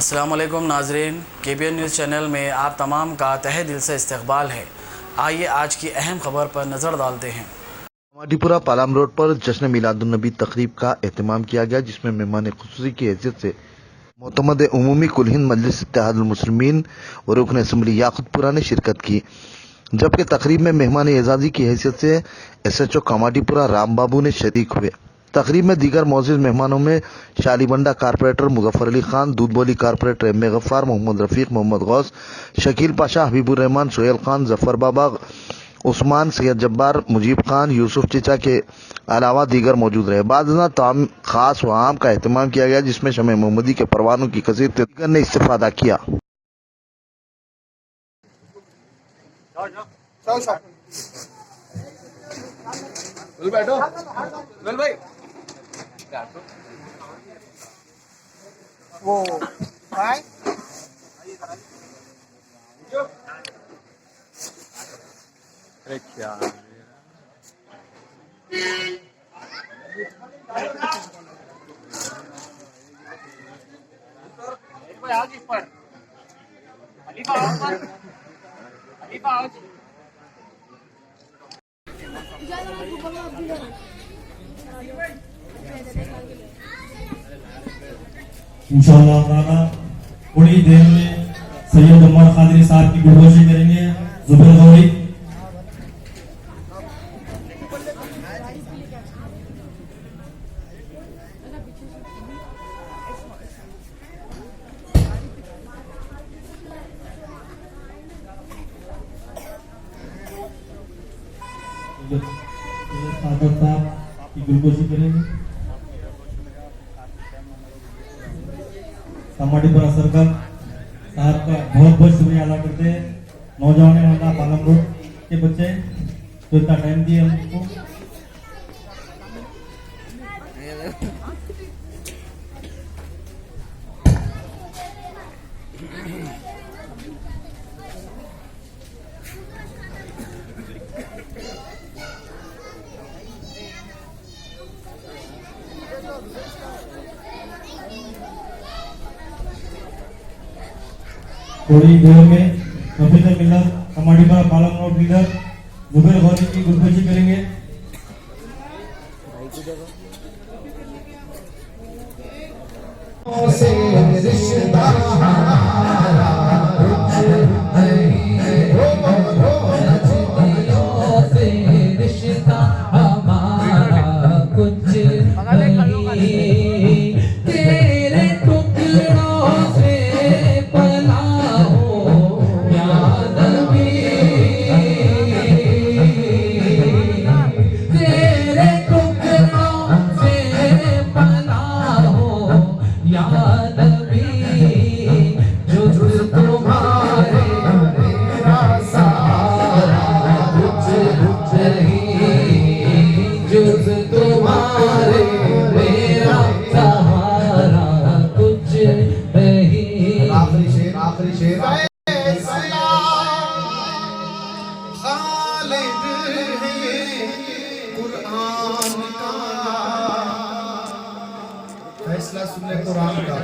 अस्सलाम वालेकुम नाजरीन, KBN न्यूज़ चैनल में आप तमाम का तहे दिल से इस्तकबाल है। आइए आज की अहम खबर पर नज़र डालते हैं। कमाटीपुरा पालाम रोड पर जश्न मिलादुन्नबी तकरीब का एहतमाम किया गया, जिसमें मेहमान खुसूसी की हैसियत से मोतमद उमूमी कुल हिंद मजलिस इत्तेहादुल मुस्लिमीन और रुकन असम्बली याकुतपुरा ने शिरकत की, जबकि तकरीब में मेहमान एजाजी की हैसियत से SHO कमाटीपुरा राम बाबू ने शरीक हुए। तकरीब में दीगर मौजूद मेहमानों में Shalibanda corporator Muzaffar Ali Khan, Doodhbowli corporator M A Gaffar, Mohammed Rafiq, Mohammed Ghouse, Shakeel Pasha, Habibur Rahman, Sohail Khan, Zafar Baba, Usman, Syed Jabbar, Mujeeb Khan, Yousuf चिचा के अलावा दीगर मौजूद रहे। बाद ताम खास व आम का एहतमाम किया गया, जिसमें शमे मोहम्मदी के परवानों की कसीर दीगर ने इस्तेफादा किया। बैठो भाई वो भाई अरे क्या इंशाअल्लाह ताला थोड़ी देर में सैयद उमर कादरी साहब की गुलगोशी करेंगे। जुबैर गौरी सादत साहब की गुलगोशी करेंगे। कमाटीपुरा सरकार साहब का बहुत बहुत शुक्रिया अदा करते हैं। नौजवान वाला पालम रोड के बच्चे जो इतना टाइम दिए हमको। थोड़ी देर में professor Miller Kamathipura Palam road leader Zubair Gauri की गुलगोशी करेंगे। फैसला सुन ले कुरान का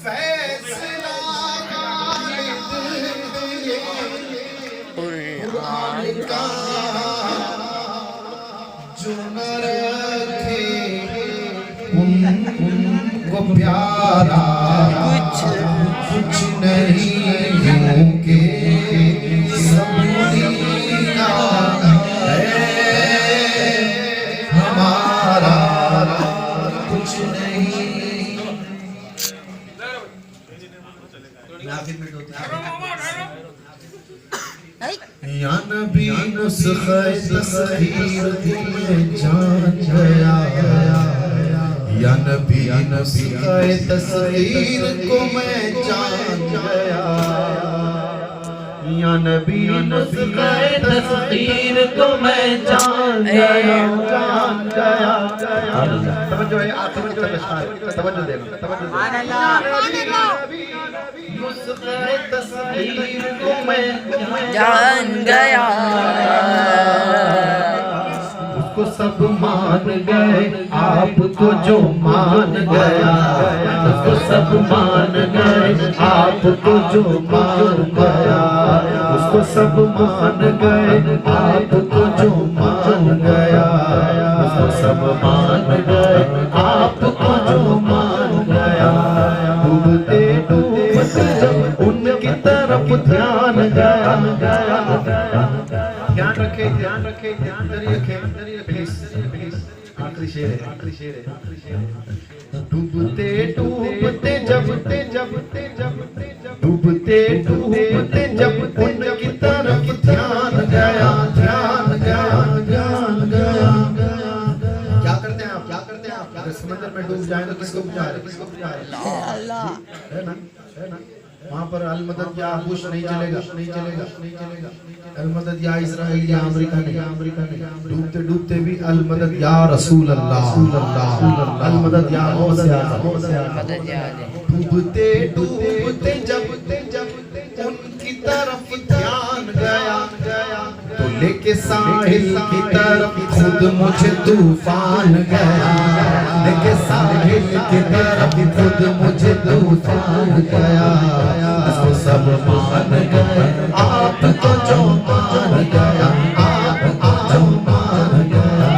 फैसला कुरान का जो न रखे उनको प्यारा कुछ नहीं क्योंकि सब दीना है हमारा कुछ नहीं। या नबी नुस्खे तस्खीर में जान गया, या नबी नुस्खे तस्खीर को मैं जान गया, या नबी नुस्खे तस्खीर को मैं जान गया, जान गया। तवज्जो है, आप तवज्जो देना, नुस्खे तस्खीर को मैं जान गया, उसको सब मान गए, आपको जो मान गया उसको सब मान गए, आपको जो मान गया उसको सब मान गए, आपको जो मान गया उसको सब मान गए, आपको जो मान गया। डूबते डूबते जब उनकी तरफ ध्यान गया, ध्यान रखे, ध्यान रखे, ध्यान रखे, प्लीज आखिरी शेर है, आखिरी शेर है, आखिरी शेर है। डूबते डूबते जब डूबते डूबते जब उनकी तरफ ध्यान गया, ध्यान गया, ध्यान गया। क्या करते हैं आप, क्या करते हैं आप? अगर समंदर में डूब जाए तो किसको बुझा रहे, किसको बुझा रहे? अल्लाह है ना, है ना। वहाँ पर अल मदद या बुश नहीं चलेगा, नहीं चलेगा, नहीं चलेगा। अल मदद या इजराइल या अमेरिका नहीं, अमेरिका नहीं। डूबते डूबते भी अल मदद या रसूल अल्लाह, अल मदद या डूबते डूबते जब उनकी तरफ ध्यान गया, तो लेके साहिल की तरफ खुद मुझे तूफान गया, लेके साहिल की तरफ खुद मुझे तूफान गया। उसको सब मान गए, आपको जो मान गया, आपको जो मान गया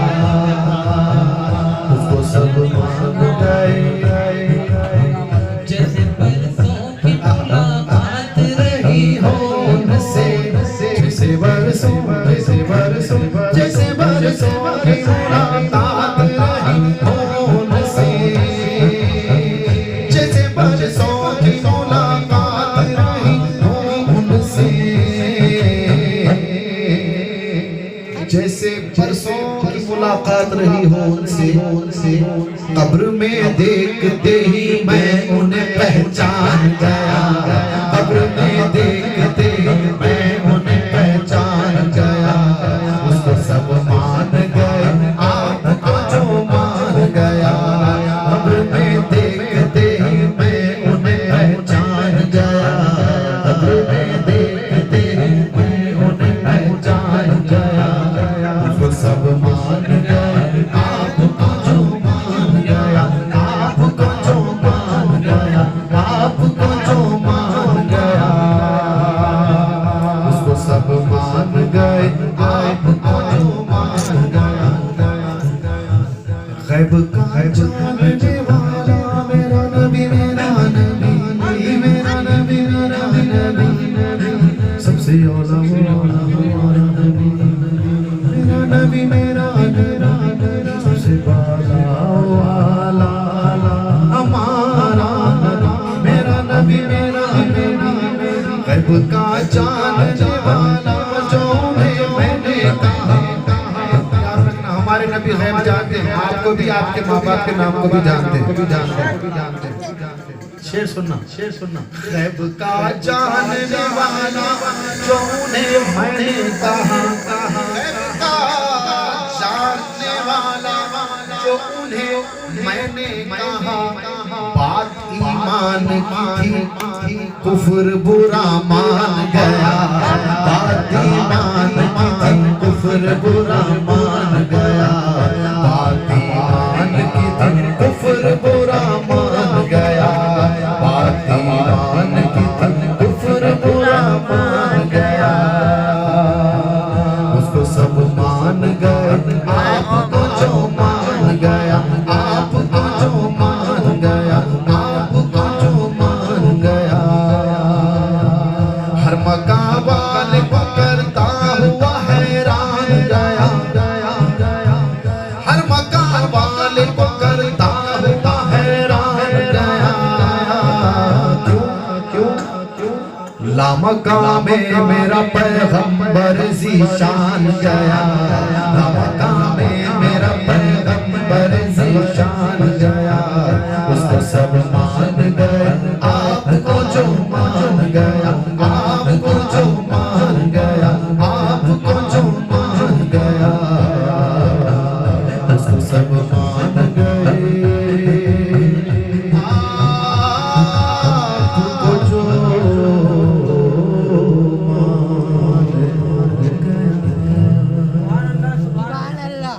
उसको सब मान गए। जैसे बरसों की मुलाकात रही हो उनसे, जैसे बरसों, जैसे बरसों, जैसे बरसों की मुलाकात रही हो उनसे, जैसे बरसों की मुलाकात रही हो उनसे, जैसे बरसों की मुलाकात रही हो उनसे, कब्र में देखते ही मैं उन्हें पहचान गया, कब्र में देखते ही मैं उन्हें पहचान गया। उसको सब मान गए, आपको जो मान गया, कब्र में देखते ही मैं उन्हें पहचान गया, कब्र में देखते ही मैं उन्हें पहचान गया। उसको सब मान गए, आपको जो मान गया, आपको जो मान गया, आपको जो मान गया उसको सब मान गए, आपको जो मान गया। गैब का जानने वाला मेरा नबी, मेरा नबी, मेरा नबी, मेरा नबी, सबसे औला हमारा नबी, मेरा नबी, मेरा नबी, सबसे वाला हमारा नबी, मेरा नबी, मेरा नबी। गैब का जानने वाला जो मैंने कहा, याद रखना हमारे नबी गैब जानते हैं, आपको भी, आपके माँ बाप के नाम को भी जानते हैं। शेर सुनना, शेर सुनना। गैब का जानने वाला जो मैंने कहा, गैब का जानने वाला जो उन्हें मैंने कहा, बात ईमान की थी, कुफ्र बुरा मान गया, बात ईमान की थी, कुफ्र बुरा मान गया, बात ईमान की थी, कुफ्र बुरा मान गया, बात ईमान की थी, कुफ्र बुरा मान गया। उसको सब मान गए, आपको जो मान गया, आपको जो मान गया, आपको जो मान गया। हर मकाम वाले को करता हुआ हैरान गया, हर मकाम वाले को करता हुआ हैरान गया। क्यों क्यों लामकाम में मेरा पैगंबर ज़ीशान गया, लामकाम में मेरा पैगंबर ज़ीशान गया। उसको सब मान गए, आपको जो मान गया, आपको जो मान गया, आपको जो मान गया उसको सब मान गए, आपको जो मान गया।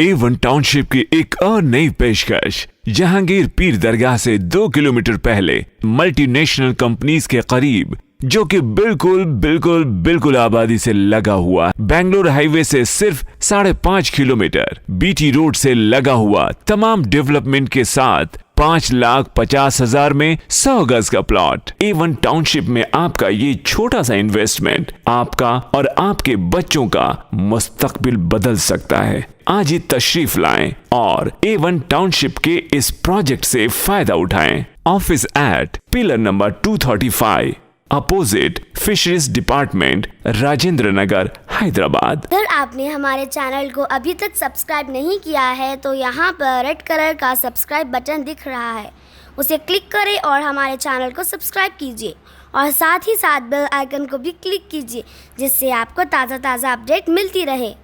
A1 टाउनशिप की एक और नई पेशकश। जहांगीर पीर दरगाह से 2 किलोमीटर पहले मल्टीनेशनल कंपनीज के करीब, जो कि बिल्कुल आबादी से लगा हुआ, बेंगलोर हाईवे से सिर्फ 5.5 किलोमीटर, बीटी रोड से लगा हुआ, तमाम डेवलपमेंट के साथ 5,50,000 में 100 गज का प्लॉट। A1 टाउनशिप में आपका ये छोटा सा इन्वेस्टमेंट आपका और आपके बच्चों का मुस्तकबिल बदल सकता है। आज ही तशरीफ लाएं और A1 टाउनशिप के इस प्रोजेक्ट से फायदा उठाएं। Office at pillar number 235 opposite fisheries department, Rajendra Nagar, Hyderabad. अगर आपने हमारे चैनल को अभी तक सब्सक्राइब नहीं किया है तो यहाँ पर रेड कलर का सब्सक्राइब बटन दिख रहा है, उसे क्लिक करें और हमारे चैनल को सब्सक्राइब कीजिए और साथ ही साथ बेल आइकन को भी क्लिक कीजिए, जिससे आपको ताज़ा अपडेट मिलती रहे।